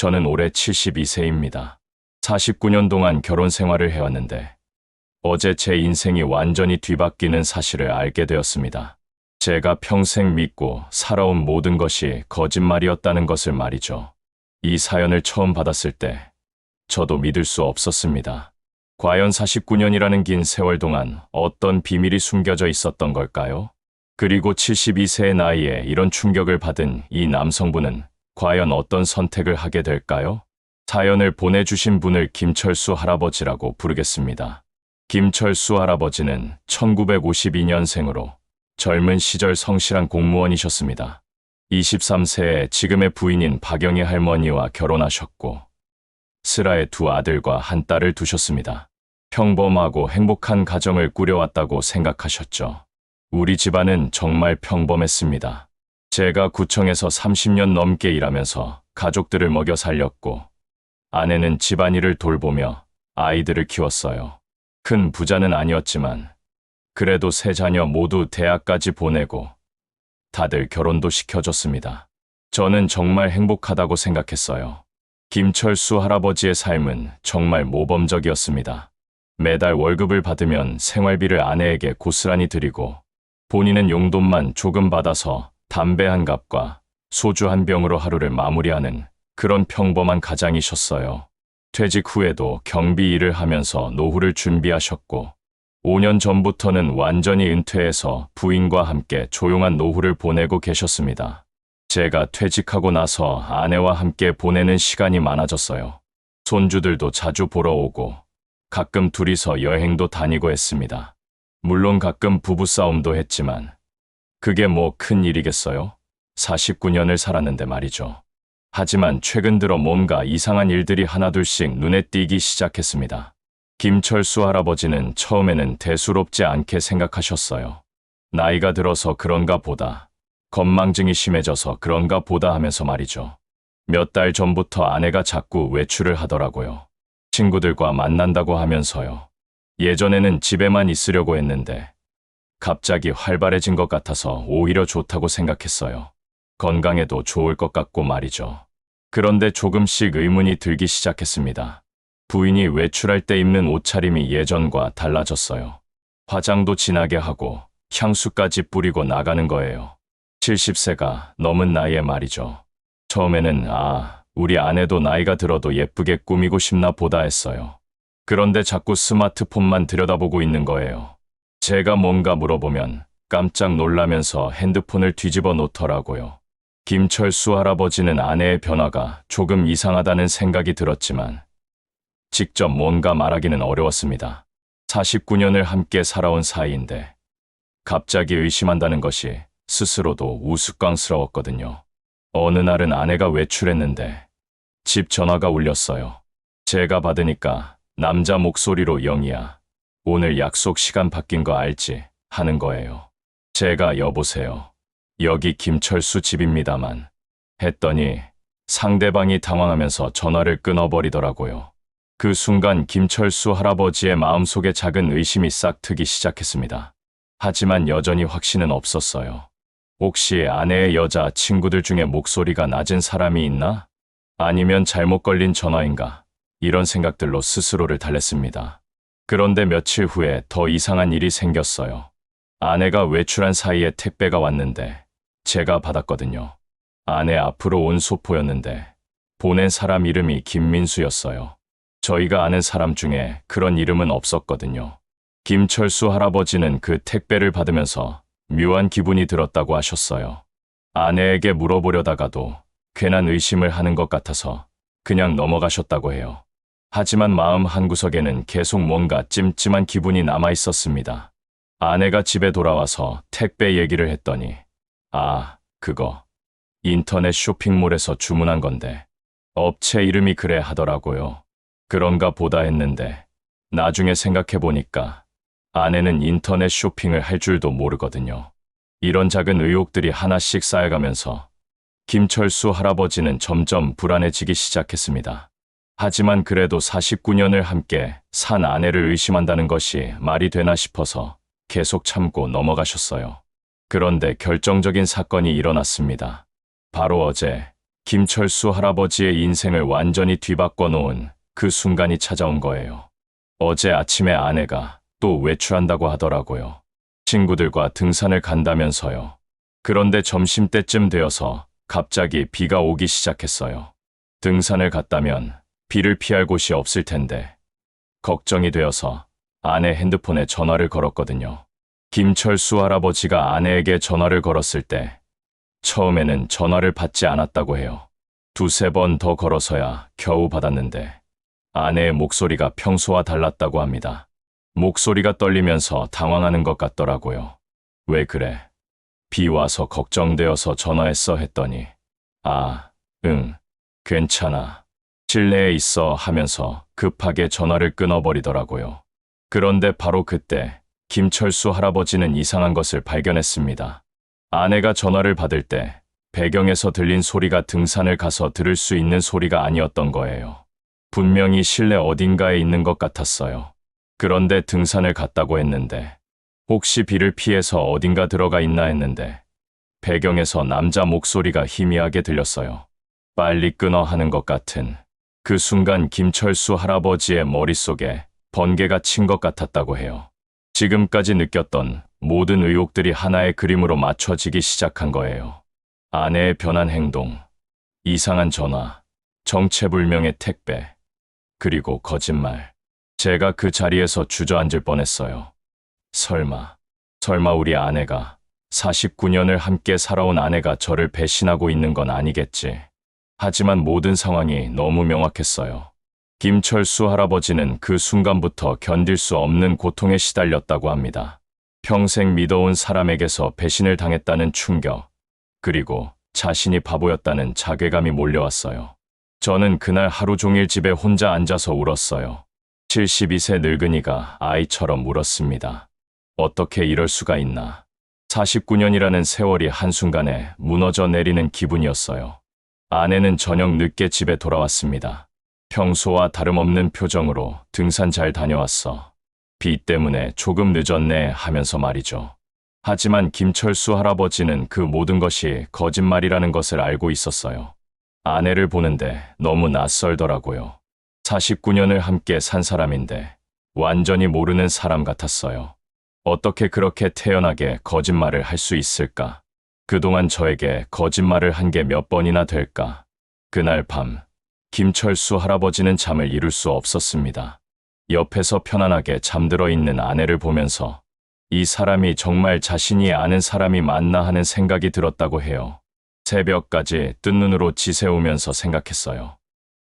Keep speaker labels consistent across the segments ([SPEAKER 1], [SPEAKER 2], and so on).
[SPEAKER 1] 저는 올해 72세입니다. 49년 동안 결혼 생활을 해왔는데 어제 제 인생이 완전히 뒤바뀌는 사실을 알게 되었습니다. 제가 평생 믿고 살아온 모든 것이 거짓말이었다는 것을 말이죠. 이 사연을 처음 받았을 때 저도 믿을 수 없었습니다. 과연 49년이라는 긴 세월 동안 어떤 비밀이 숨겨져 있었던 걸까요? 그리고 72세의 나이에 이런 충격을 받은 이 남성분은 과연 어떤 선택을 하게 될까요? 사연을 보내주신 분을 김철수 할아버지라고 부르겠습니다. 김철수 할아버지는 1952년생으로 젊은 시절 성실한 공무원이셨습니다. 23세에 지금의 부인인 박영희 할머니와 결혼하셨고 슬아의 두 아들과 한 딸을 두셨습니다. 평범하고 행복한 가정을 꾸려왔다고 생각하셨죠. 우리 집안은 정말 평범했습니다. 제가 구청에서 30년 넘게 일하면서 가족들을 먹여 살렸고 아내는 집안일을 돌보며 아이들을 키웠어요. 큰 부자는 아니었지만 그래도 세 자녀 모두 대학까지 보내고 다들 결혼도 시켜줬습니다. 저는 정말 행복하다고 생각했어요. 김철수 할아버지의 삶은 정말 모범적이었습니다. 매달 월급을 받으면 생활비를 아내에게 고스란히 드리고 본인은 용돈만 조금 받아서 담배 한 갑과 소주 한 병으로 하루를 마무리하는 그런 평범한 가장이셨어요. 퇴직 후에도 경비 일을 하면서 노후를 준비하셨고 5년 전부터는 완전히 은퇴해서 부인과 함께 조용한 노후를 보내고 계셨습니다. 제가 퇴직하고 나서 아내와 함께 보내는 시간이 많아졌어요. 손주들도 자주 보러 오고 가끔 둘이서 여행도 다니고 했습니다. 물론 가끔 부부싸움도 했지만 그게 뭐 큰 일이겠어요? 49년을 살았는데 말이죠. 하지만 최근 들어 뭔가 이상한 일들이 하나둘씩 눈에 띄기 시작했습니다. 김철수 할아버지는 처음에는 대수롭지 않게 생각하셨어요. 나이가 들어서 그런가 보다, 건망증이 심해져서 그런가 보다 하면서 말이죠. 몇 달 전부터 아내가 자꾸 외출을 하더라고요. 친구들과 만난다고 하면서요. 예전에는 집에만 있으려고 했는데 갑자기 활발해진 것 같아서 오히려 좋다고 생각했어요. 건강에도 좋을 것 같고 말이죠. 그런데 조금씩 의문이 들기 시작했습니다. 부인이 외출할 때 입는 옷차림이 예전과 달라졌어요. 화장도 진하게 하고 향수까지 뿌리고 나가는 거예요. 70세가 넘은 나이에 말이죠. 처음에는 우리 아내도 나이가 들어도 예쁘게 꾸미고 싶나 보다 했어요. 그런데 자꾸 스마트폰만 들여다보고 있는 거예요. 제가 뭔가 물어보면 깜짝 놀라면서 핸드폰을 뒤집어 놓더라고요. 김철수 할아버지는 아내의 변화가 조금 이상하다는 생각이 들었지만 직접 뭔가 말하기는 어려웠습니다. 49년을 함께 살아온 사이인데 갑자기 의심한다는 것이 스스로도 우스꽝스러웠거든요. 어느 날은 아내가 외출했는데 집 전화가 울렸어요. 제가 받으니까 남자 목소리로 영희야, 오늘 약속 시간 바뀐 거 알지? 하는 거예요. 제가 여보세요. 여기 김철수 집입니다만 했더니 상대방이 당황하면서 전화를 끊어버리더라고요. 그 순간 김철수 할아버지의 마음속에 작은 의심이 싹 트기 시작했습니다. 하지만 여전히 확신은 없었어요. 혹시 아내의 여자 친구들 중에 목소리가 낮은 사람이 있나? 아니면 잘못 걸린 전화인가? 이런 생각들로 스스로를 달랬습니다. 그런데 며칠 후에 더 이상한 일이 생겼어요. 아내가 외출한 사이에 택배가 왔는데 제가 받았거든요. 아내 앞으로 온 소포였는데 보낸 사람 이름이 김민수였어요. 저희가 아는 사람 중에 그런 이름은 없었거든요. 김철수 할아버지는 그 택배를 받으면서 묘한 기분이 들었다고 하셨어요. 아내에게 물어보려다가도 괜한 의심을 하는 것 같아서 그냥 넘어가셨다고 해요. 하지만 마음 한구석에는 계속 뭔가 찜찜한 기분이 남아 있었습니다. 아내가 집에 돌아와서 택배 얘기를 했더니 그거 인터넷 쇼핑몰에서 주문한 건데 업체 이름이 그래 하더라고요. 그런가 보다 했는데 나중에 생각해보니까 아내는 인터넷 쇼핑을 할 줄도 모르거든요. 이런 작은 의혹들이 하나씩 쌓여가면서 김철수 할아버지는 점점 불안해지기 시작했습니다. 하지만 그래도 49년을 함께 산 아내를 의심한다는 것이 말이 되나 싶어서 계속 참고 넘어가셨어요. 그런데 결정적인 사건이 일어났습니다. 바로 어제 김철수 할아버지의 인생을 완전히 뒤바꿔 놓은 그 순간이 찾아온 거예요. 어제 아침에 아내가 또 외출한다고 하더라고요. 친구들과 등산을 간다면서요. 그런데 점심때쯤 되어서 갑자기 비가 오기 시작했어요. 등산을 갔다면 비를 피할 곳이 없을 텐데 걱정이 되어서 아내 핸드폰에 전화를 걸었거든요. 김철수 할아버지가 아내에게 전화를 걸었을 때 처음에는 전화를 받지 않았다고 해요. 두세 번 더 걸어서야 겨우 받았는데 아내의 목소리가 평소와 달랐다고 합니다. 목소리가 떨리면서 당황하는 것 같더라고요. 왜 그래? 비 와서 걱정되어서 전화했어 했더니 응, 괜찮아. 실내에 있어 하면서 급하게 전화를 끊어버리더라고요. 그런데 바로 그때 김철수 할아버지는 이상한 것을 발견했습니다. 아내가 전화를 받을 때 배경에서 들린 소리가 등산을 가서 들을 수 있는 소리가 아니었던 거예요. 분명히 실내 어딘가에 있는 것 같았어요. 그런데 등산을 갔다고 했는데 혹시 비를 피해서 어딘가 들어가 있나 했는데 배경에서 남자 목소리가 희미하게 들렸어요. 빨리 끊어 하는 것 같은. 그 순간 김철수 할아버지의 머릿속에 번개가 친 것 같았다고 해요. 지금까지 느꼈던 모든 의혹들이 하나의 그림으로 맞춰지기 시작한 거예요. 아내의 변한 행동, 이상한 전화, 정체불명의 택배, 그리고 거짓말. 제가 그 자리에서 주저앉을 뻔했어요. 설마 우리 아내가 49년을 함께 살아온 아내가 저를 배신하고 있는 건 아니겠지. 하지만 모든 상황이 너무 명확했어요. 김철수 할아버지는 그 순간부터 견딜 수 없는 고통에 시달렸다고 합니다. 평생 믿어온 사람에게서 배신을 당했다는 충격, 그리고 자신이 바보였다는 자괴감이 몰려왔어요. 저는 그날 하루 종일 집에 혼자 앉아서 울었어요. 72세 늙은이가 아이처럼 울었습니다. 어떻게 이럴 수가 있나. 49년이라는 세월이 한순간에 무너져 내리는 기분이었어요. 아내는 저녁 늦게 집에 돌아왔습니다. 평소와 다름없는 표정으로 등산 잘 다녀왔어. 비 때문에 조금 늦었네 하면서 말이죠. 하지만 김철수 할아버지는 그 모든 것이 거짓말이라는 것을 알고 있었어요. 아내를 보는데 너무 낯설더라고요. 49년을 함께 산 사람인데 완전히 모르는 사람 같았어요. 어떻게 그렇게 태연하게 거짓말을 할 수 있을까? 그동안 저에게 거짓말을 한 게 몇 번이나 될까? 그날 밤, 김철수 할아버지는 잠을 이룰 수 없었습니다. 옆에서 편안하게 잠들어 있는 아내를 보면서 이 사람이 정말 자신이 아는 사람이 맞나 하는 생각이 들었다고 해요. 새벽까지 뜬 눈으로 지새우면서 생각했어요.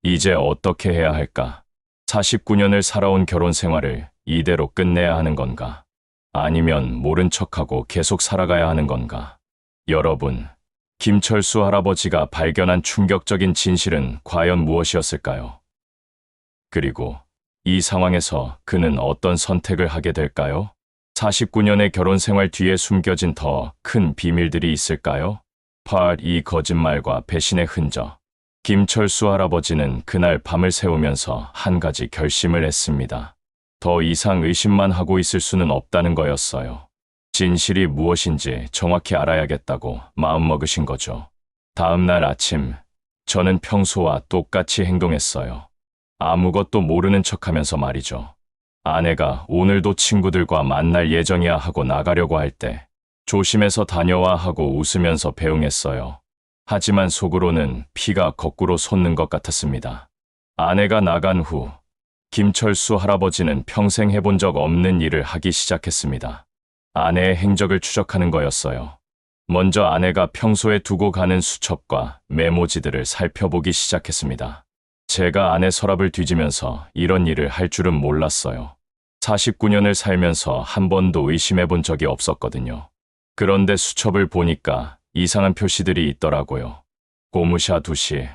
[SPEAKER 1] 이제 어떻게 해야 할까? 49년을 살아온 결혼 생활을 이대로 끝내야 하는 건가? 아니면 모른 척하고 계속 살아가야 하는 건가? 여러분, 김철수 할아버지가 발견한 충격적인 진실은 과연 무엇이었을까요? 그리고 이 상황에서 그는 어떤 선택을 하게 될까요? 49년의 결혼 생활 뒤에 숨겨진 더 큰 비밀들이 있을까요? 이 거짓말과 배신의 흔적. 김철수 할아버지는 그날 밤을 새우면서 한 가지 결심을 했습니다. 더 이상 의심만 하고 있을 수는 없다는 거였어요. 진실이 무엇인지 정확히 알아야겠다고 마음먹으신 거죠. 다음 날 아침, 저는 평소와 똑같이 행동했어요. 아무것도 모르는 척하면서 말이죠. 아내가 오늘도 친구들과 만날 예정이야 하고 나가려고 할 때 조심해서 다녀와 하고 웃으면서 배웅했어요. 하지만 속으로는 피가 거꾸로 솟는 것 같았습니다. 아내가 나간 후 김철수 할아버지는 평생 해본 적 없는 일을 하기 시작했습니다. 아내의 행적을 추적하는 거였어요. 먼저 아내가 평소에 두고 가는 수첩과 메모지들을 살펴보기 시작했습니다. 제가 아내 서랍을 뒤지면서 이런 일을 할 줄은 몰랐어요. 49년을 살면서 한 번도 의심해 본 적이 없었거든요. 그런데 수첩을 보니까 이상한 표시들이 있더라고요. 고무샤 2시,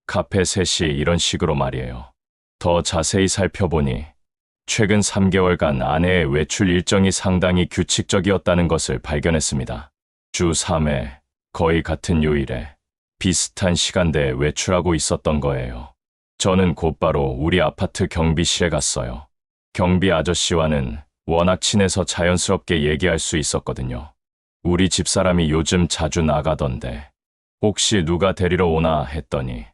[SPEAKER 1] 카페 3시 이런 식으로 말이에요. 더 자세히 살펴보니 최근 3개월간 아내의 외출 일정이 상당히 규칙적이었다는 것을 발견했습니다. 주 3회, 거의 같은 요일에 비슷한 시간대에 외출하고 있었던 거예요. 저는 곧바로 우리 아파트 경비실에 갔어요. 경비 아저씨와는 워낙 친해서 자연스럽게 얘기할 수 있었거든요. 우리 집사람이 요즘 자주 나가던데 혹시 누가 데리러 오나 했더니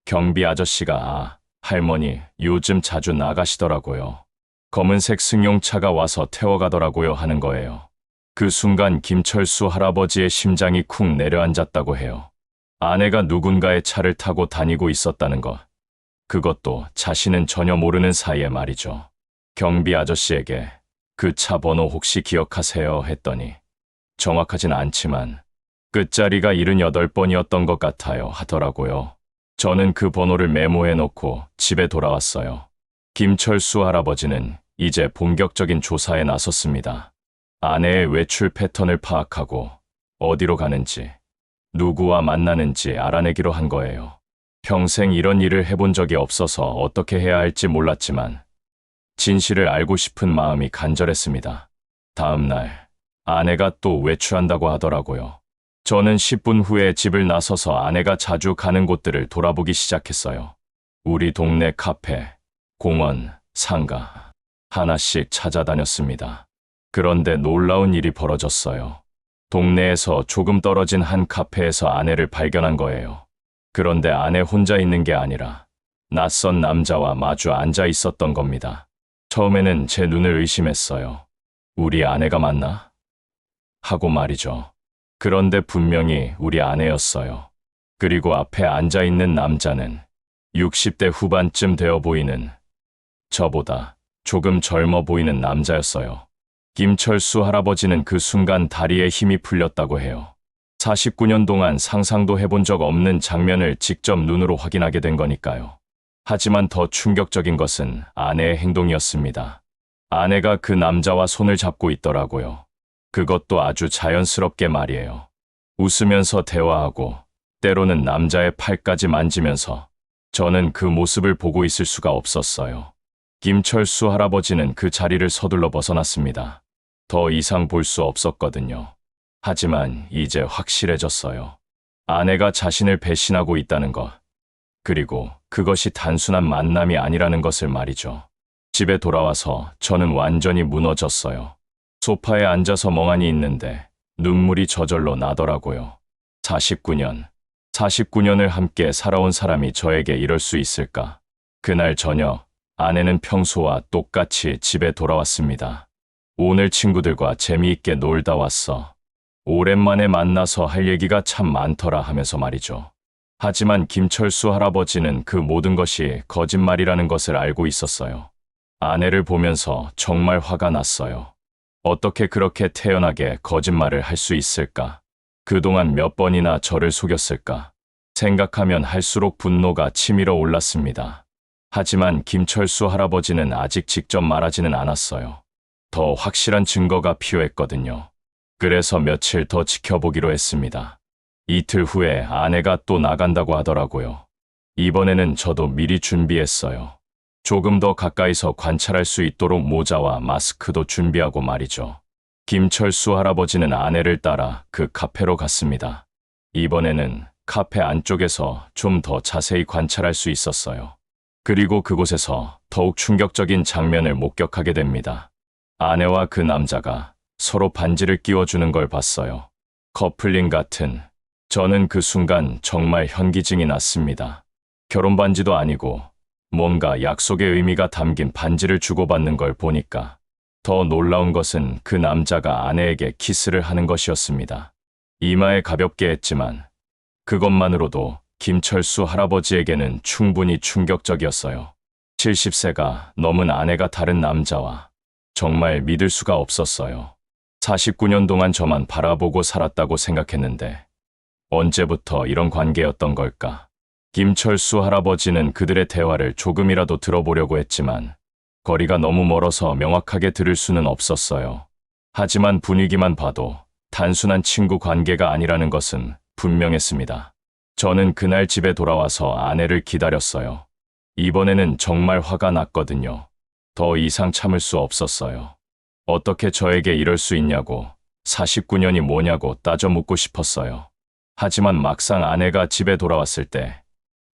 [SPEAKER 1] 경비 아저씨가 할머니 요즘 자주 나가시더라고요. 검은색 승용차가 와서 태워가더라고요 하는 거예요. 그 순간 김철수 할아버지의 심장이 쿵 내려앉았다고 해요. 아내가 누군가의 차를 타고 다니고 있었다는 것. 그것도 자신은 전혀 모르는 사이에 말이죠. 경비 아저씨에게 그 차 번호 혹시 기억하세요 했더니 정확하진 않지만 끝자리가 78번이었던 것 같아요 하더라고요. 저는 그 번호를 메모해 놓고 집에 돌아왔어요. 김철수 할아버지는 이제 본격적인 조사에 나섰습니다. 아내의 외출 패턴을 파악하고 어디로 가는지, 누구와 만나는지 알아내기로 한 거예요. 평생 이런 일을 해본 적이 없어서 어떻게 해야 할지 몰랐지만 진실을 알고 싶은 마음이 간절했습니다. 다음 날 아내가 또 외출한다고 하더라고요. 저는 10분 후에 집을 나서서 아내가 자주 가는 곳들을 돌아보기 시작했어요. 우리 동네 카페, 공원, 상가 하나씩 찾아다녔습니다. 그런데 놀라운 일이 벌어졌어요. 동네에서 조금 떨어진 한 카페에서 아내를 발견한 거예요. 그런데 아내 혼자 있는 게 아니라 낯선 남자와 마주 앉아 있었던 겁니다. 처음에는 제 눈을 의심했어요. 우리 아내가 맞나? 하고 말이죠. 그런데 분명히 우리 아내였어요. 그리고 앞에 앉아 있는 남자는 60대 후반쯤 되어 보이는, 저보다 조금 젊어 보이는 남자였어요. 김철수 할아버지는 그 순간 다리에 힘이 풀렸다고 해요. 49년 동안 상상도 해본 적 없는 장면을 직접 눈으로 확인하게 된 거니까요. 하지만 더 충격적인 것은 아내의 행동이었습니다. 아내가 그 남자와 손을 잡고 있더라고요. 그것도 아주 자연스럽게 말이에요. 웃으면서 대화하고 때로는 남자의 팔까지 만지면서 저는 그 모습을 보고 있을 수가 없었어요. 김철수 할아버지는 그 자리를 서둘러 벗어났습니다. 더 이상 볼 수 없었거든요. 하지만 이제 확실해졌어요. 아내가 자신을 배신하고 있다는 것. 그리고 그것이 단순한 만남이 아니라는 것을 말이죠. 집에 돌아와서 저는 완전히 무너졌어요. 소파에 앉아서 멍하니 있는데 눈물이 저절로 나더라고요. 49년을 함께 살아온 사람이 저에게 이럴 수 있을까? 그날 저녁, 아내는 평소와 똑같이 집에 돌아왔습니다. 오늘 친구들과 재미있게 놀다 왔어. 오랜만에 만나서 할 얘기가 참 많더라 하면서 말이죠. 하지만 김철수 할아버지는 그 모든 것이 거짓말이라는 것을 알고 있었어요. 아내를 보면서 정말 화가 났어요. 어떻게 그렇게 태연하게 거짓말을 할 수 있을까? 그동안 몇 번이나 저를 속였을까? 생각하면 할수록 분노가 치밀어 올랐습니다. 하지만 김철수 할아버지는 아직 직접 말하지는 않았어요. 더 확실한 증거가 필요했거든요. 그래서 며칠 더 지켜보기로 했습니다. 이틀 후에 아내가 또 나간다고 하더라고요. 이번에는 저도 미리 준비했어요. 조금 더 가까이서 관찰할 수 있도록 모자와 마스크도 준비하고 말이죠. 김철수 할아버지는 아내를 따라 그 카페로 갔습니다. 이번에는 카페 안쪽에서 좀 더 자세히 관찰할 수 있었어요. 그리고 그곳에서 더욱 충격적인 장면을 목격하게 됩니다. 아내와 그 남자가 서로 반지를 끼워주는 걸 봤어요. 커플링 같은. 저는 그 순간 정말 현기증이 났습니다. 결혼 반지도 아니고 뭔가 약속의 의미가 담긴 반지를 주고받는 걸 보니까 더 놀라운 것은 그 남자가 아내에게 키스를 하는 것이었습니다. 이마에 가볍게 했지만 그것만으로도 김철수 할아버지에게는 충분히 충격적이었어요. 70세가 넘은 아내가 다른 남자와 정말 믿을 수가 없었어요. 49년 동안 저만 바라보고 살았다고 생각했는데 언제부터 이런 관계였던 걸까? 김철수 할아버지는 그들의 대화를 조금이라도 들어보려고 했지만 거리가 너무 멀어서 명확하게 들을 수는 없었어요. 하지만 분위기만 봐도 단순한 친구 관계가 아니라는 것은 분명했습니다. 저는 그날 집에 돌아와서 아내를 기다렸어요. 이번에는 정말 화가 났거든요. 더 이상 참을 수 없었어요. 어떻게 저에게 이럴 수 있냐고, 49년이 뭐냐고 따져 묻고 싶었어요. 하지만 막상 아내가 집에 돌아왔을 때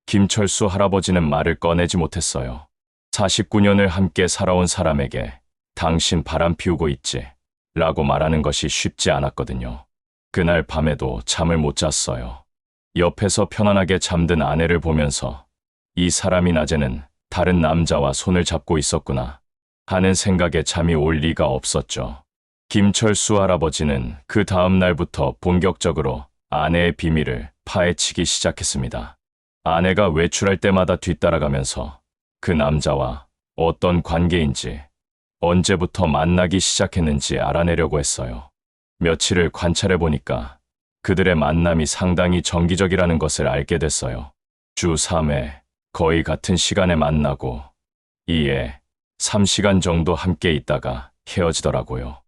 [SPEAKER 1] 김철수 할아버지는 말을 꺼내지 못했어요. 49년을 함께 살아온 사람에게 당신 바람 피우고 있지? 라고 말하는 것이 쉽지 않았거든요. 그날 밤에도 잠을 못 잤어요. 옆에서 편안하게 잠든 아내를 보면서 이 사람이 낮에는 다른 남자와 손을 잡고 있었구나 하는 생각에 잠이 올 리가 없었죠. 김철수 할아버지는 그 다음 날부터 본격적으로 아내의 비밀을 파헤치기 시작했습니다. 아내가 외출할 때마다 뒤따라가면서 그 남자와 어떤 관계인지 언제부터 만나기 시작했는지 알아내려고 했어요. 며칠을 관찰해 보니까 그들의 만남이 상당히 정기적이라는 것을 알게 됐어요. 주 3회 거의 같은 시간에 만나고 2회 3시간 정도 함께 있다가 헤어지더라고요.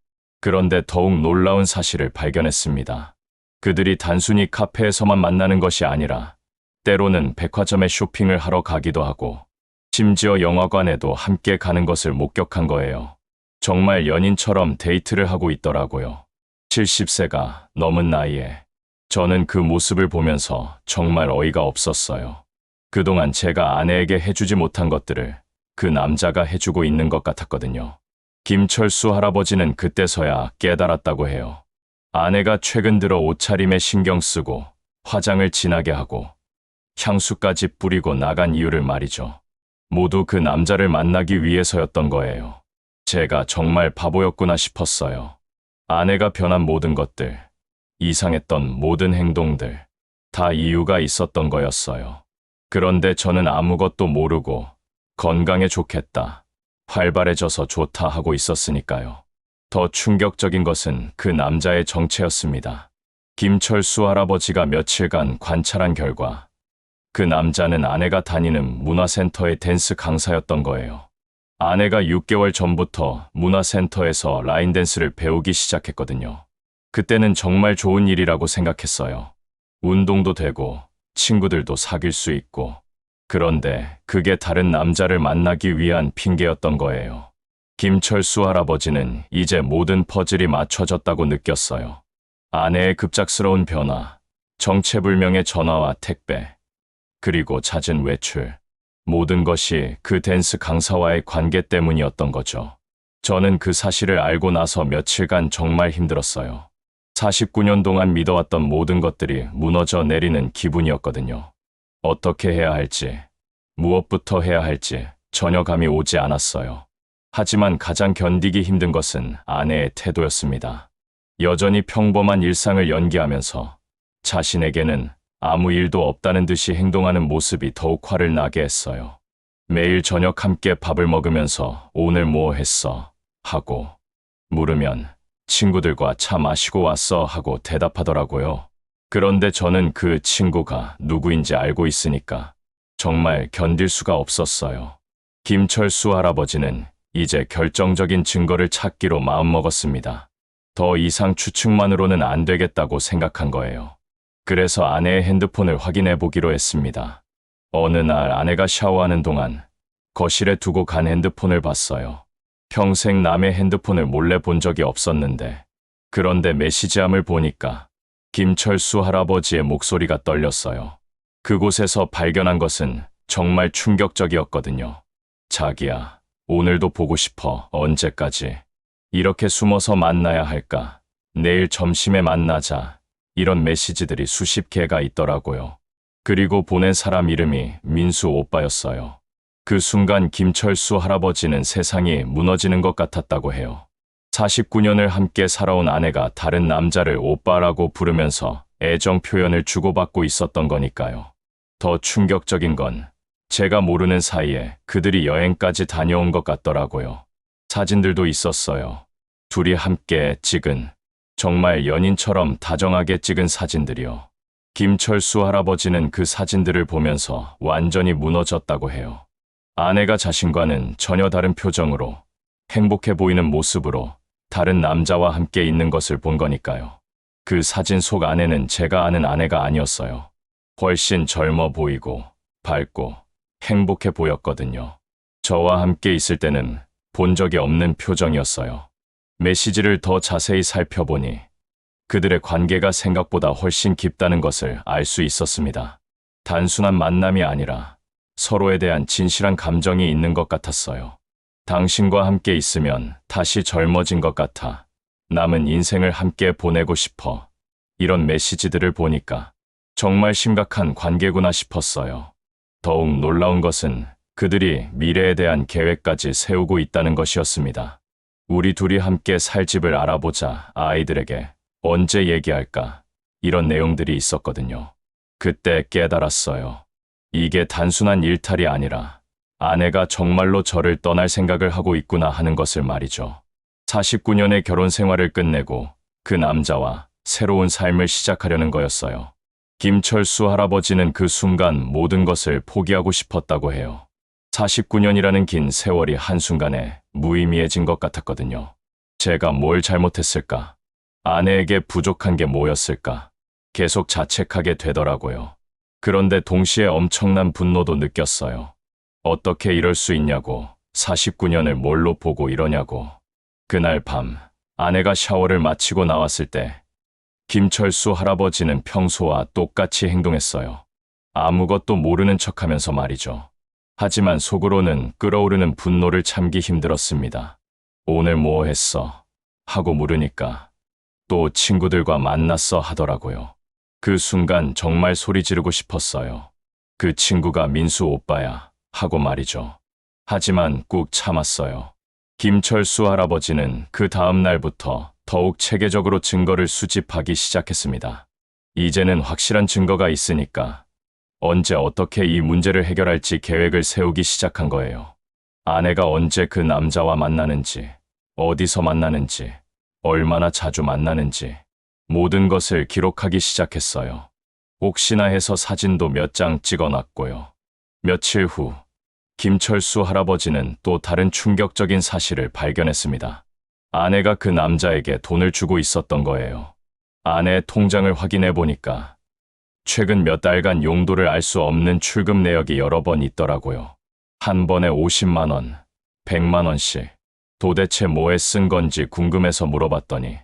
[SPEAKER 1] 그런데 더욱 놀라운 사실을 발견했습니다. 그들이 단순히 카페에서만 만나는 것이 아니라 때로는 백화점에 쇼핑을 하러 가기도 하고 심지어 영화관에도 함께 가는 것을 목격한 거예요. 정말 연인처럼 데이트를 하고 있더라고요. 70세가 넘은 나이에 저는 그 모습을 보면서 정말 어이가 없었어요. 그동안 제가 아내에게 해주지 못한 것들을 그 남자가 해주고 있는 것 같았거든요. 김철수 할아버지는 그때서야 깨달았다고 해요. 아내가 최근 들어 옷차림에 신경 쓰고 화장을 진하게 하고 향수까지 뿌리고 나간 이유를 말이죠. 모두 그 남자를 만나기 위해서였던 거예요. 제가 정말 바보였구나 싶었어요. 아내가 변한 모든 것들, 이상했던 모든 행동들, 다 이유가 있었던 거였어요. 그런데 저는 아무것도 모르고 건강에 좋겠다, 활발해져서 좋다 하고 있었으니까요. 더 충격적인 것은 그 남자의 정체였습니다. 김철수 할아버지가 며칠간 관찰한 결과 그 남자는 아내가 다니는 문화센터의 댄스 강사였던 거예요. 아내가 6개월 전부터 문화센터에서 라인 댄스를 배우기 시작했거든요. 그때는 정말 좋은 일이라고 생각했어요. 운동도 되고 친구들도 사귈 수 있고. 그런데 그게 다른 남자를 만나기 위한 핑계였던 거예요. 김철수 할아버지는 이제 모든 퍼즐이 맞춰졌다고 느꼈어요. 아내의 급작스러운 변화, 정체불명의 전화와 택배, 그리고 잦은 외출. 모든 것이 그 댄스 강사와의 관계 때문이었던 거죠. 저는 그 사실을 알고 나서 며칠간 정말 힘들었어요. 49년 동안 믿어왔던 모든 것들이 무너져 내리는 기분이었거든요. 어떻게 해야 할지, 무엇부터 해야 할지 전혀 감이 오지 않았어요. 하지만 가장 견디기 힘든 것은 아내의 태도였습니다. 여전히 평범한 일상을 연기하면서 자신에게는 아무 일도 없다는 듯이 행동하는 모습이 더욱 화를 나게 했어요. 매일 저녁 함께 밥을 먹으면서 오늘 뭐 했어? 하고 물으면 친구들과 차 마시고 왔어 하고 대답하더라고요. 그런데 저는 그 친구가 누구인지 알고 있으니까 정말 견딜 수가 없었어요. 김철수 할아버지는 이제 결정적인 증거를 찾기로 마음먹었습니다. 더 이상 추측만으로는 안 되겠다고 생각한 거예요. 그래서 아내의 핸드폰을 확인해 보기로 했습니다. 어느 날 아내가 샤워하는 동안 거실에 두고 간 핸드폰을 봤어요. 평생 남의 핸드폰을 몰래 본 적이 없었는데, 그런데 메시지함을 보니까 김철수 할아버지의 목소리가 떨렸어요. 그곳에서 발견한 것은 정말 충격적이었거든요. 자기야, 오늘도 보고 싶어. 언제까지 이렇게 숨어서 만나야 할까? 내일 점심에 만나자. 이런 메시지들이 수십 개가 있더라고요. 그리고 보낸 사람 이름이 민수 오빠였어요. 그 순간 김철수 할아버지는 세상이 무너지는 것 같았다고 해요. 49년을 함께 살아온 아내가 다른 남자를 오빠라고 부르면서 애정 표현을 주고받고 있었던 거니까요. 더 충격적인 건 제가 모르는 사이에 그들이 여행까지 다녀온 것 같더라고요. 사진들도 있었어요. 둘이 함께 찍은, 정말 연인처럼 다정하게 찍은 사진들이요. 김철수 할아버지는 그 사진들을 보면서 완전히 무너졌다고 해요. 아내가 자신과는 전혀 다른 표정으로, 행복해 보이는 모습으로 다른 남자와 함께 있는 것을 본 거니까요. 그 사진 속 아내는 제가 아는 아내가 아니었어요. 훨씬 젊어 보이고 밝고 행복해 보였거든요. 저와 함께 있을 때는 본 적이 없는 표정이었어요. 메시지를 더 자세히 살펴보니 그들의 관계가 생각보다 훨씬 깊다는 것을 알 수 있었습니다. 단순한 만남이 아니라 서로에 대한 진실한 감정이 있는 것 같았어요. 당신과 함께 있으면 다시 젊어진 것 같아. 남은 인생을 함께 보내고 싶어. 이런 메시지들을 보니까 정말 심각한 관계구나 싶었어요. 더욱 놀라운 것은 그들이 미래에 대한 계획까지 세우고 있다는 것이었습니다. 우리 둘이 함께 살 집을 알아보자, 아이들에게 언제 얘기할까, 이런 내용들이 있었거든요. 그때 깨달았어요. 이게 단순한 일탈이 아니라 아내가 정말로 저를 떠날 생각을 하고 있구나 하는 것을 말이죠. 49년의 결혼 생활을 끝내고 그 남자와 새로운 삶을 시작하려는 거였어요. 김철수 할아버지는 그 순간 모든 것을 포기하고 싶었다고 해요. 49년이라는 긴 세월이 한순간에 무의미해진 것 같았거든요. 제가 뭘 잘못했을까? 아내에게 부족한 게 뭐였을까? 계속 자책하게 되더라고요. 그런데 동시에 엄청난 분노도 느꼈어요. 어떻게 이럴 수 있냐고, 49년을 뭘로 보고 이러냐고. 그날 밤, 아내가 샤워를 마치고 나왔을 때 김철수 할아버지는 평소와 똑같이 행동했어요. 아무것도 모르는 척하면서 말이죠. 하지만 속으로는 끓어오르는 분노를 참기 힘들었습니다. 오늘 뭐 했어? 하고 물으니까 또 친구들과 만났어 하더라고요. 그 순간 정말 소리 지르고 싶었어요. 그 친구가 민수 오빠야 하고 말이죠. 하지만 꾹 참았어요. 김철수 할아버지는 그 다음 날부터 더욱 체계적으로 증거를 수집하기 시작했습니다. 이제는 확실한 증거가 있으니까 언제 어떻게 이 문제를 해결할지 계획을 세우기 시작한 거예요. 아내가 언제 그 남자와 만나는지, 어디서 만나는지, 얼마나 자주 만나는지 모든 것을 기록하기 시작했어요. 혹시나 해서 사진도 몇 장 찍어놨고요. 며칠 후 김철수 할아버지는 또 다른 충격적인 사실을 발견했습니다. 아내가 그 남자에게 돈을 주고 있었던 거예요. 아내의 통장을 확인해 보니까 최근 몇 달간 용도를 알 수 없는 출금 내역이 여러 번 있더라고요. 한 번에 50만 원, 100만 원씩. 도대체 뭐에 쓴 건지 궁금해서 물어봤더니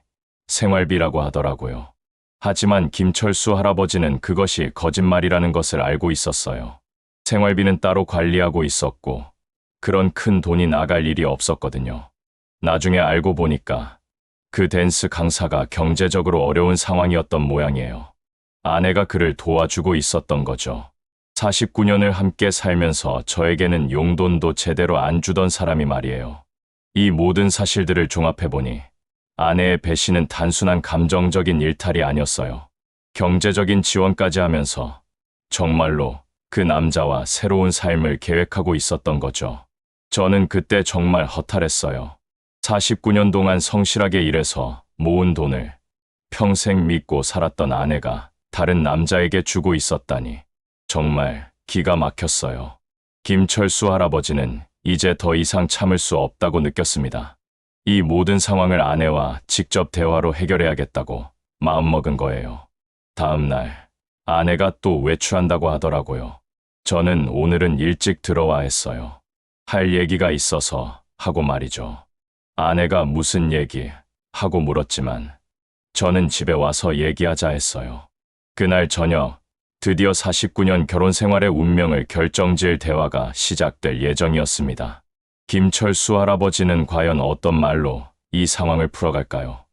[SPEAKER 1] 생활비라고 하더라고요. 하지만 김철수 할아버지는 그것이 거짓말이라는 것을 알고 있었어요. 생활비는 따로 관리하고 있었고 그런 큰 돈이 나갈 일이 없었거든요. 나중에 알고 보니까 그 댄스 강사가 경제적으로 어려운 상황이었던 모양이에요. 아내가 그를 도와주고 있었던 거죠. 49년을 함께 살면서 저에게는 용돈도 제대로 안 주던 사람이 말이에요. 이 모든 사실들을 종합해보니 아내의 배신은 단순한 감정적인 일탈이 아니었어요. 경제적인 지원까지 하면서 정말로 그 남자와 새로운 삶을 계획하고 있었던 거죠. 저는 그때 정말 허탈했어요. 49년 동안 성실하게 일해서 모은 돈을 평생 믿고 살았던 아내가 다른 남자에게 주고 있었다니 정말 기가 막혔어요. 김철수 할아버지는 이제 더 이상 참을 수 없다고 느꼈습니다. 이 모든 상황을 아내와 직접 대화로 해결해야겠다고 마음먹은 거예요. 다음 날 아내가 또 외출한다고 하더라고요. 저는 오늘은 일찍 들어와 했어요. 할 얘기가 있어서 하고 말이죠. 아내가 무슨 얘기 하고 물었지만 저는 집에 와서 얘기하자 했어요. 그날 저녁 드디어 49년 결혼 생활의 운명을 결정지을 대화가 시작될 예정이었습니다. 김철수 할아버지는 과연 어떤 말로 이 상황을 풀어갈까요?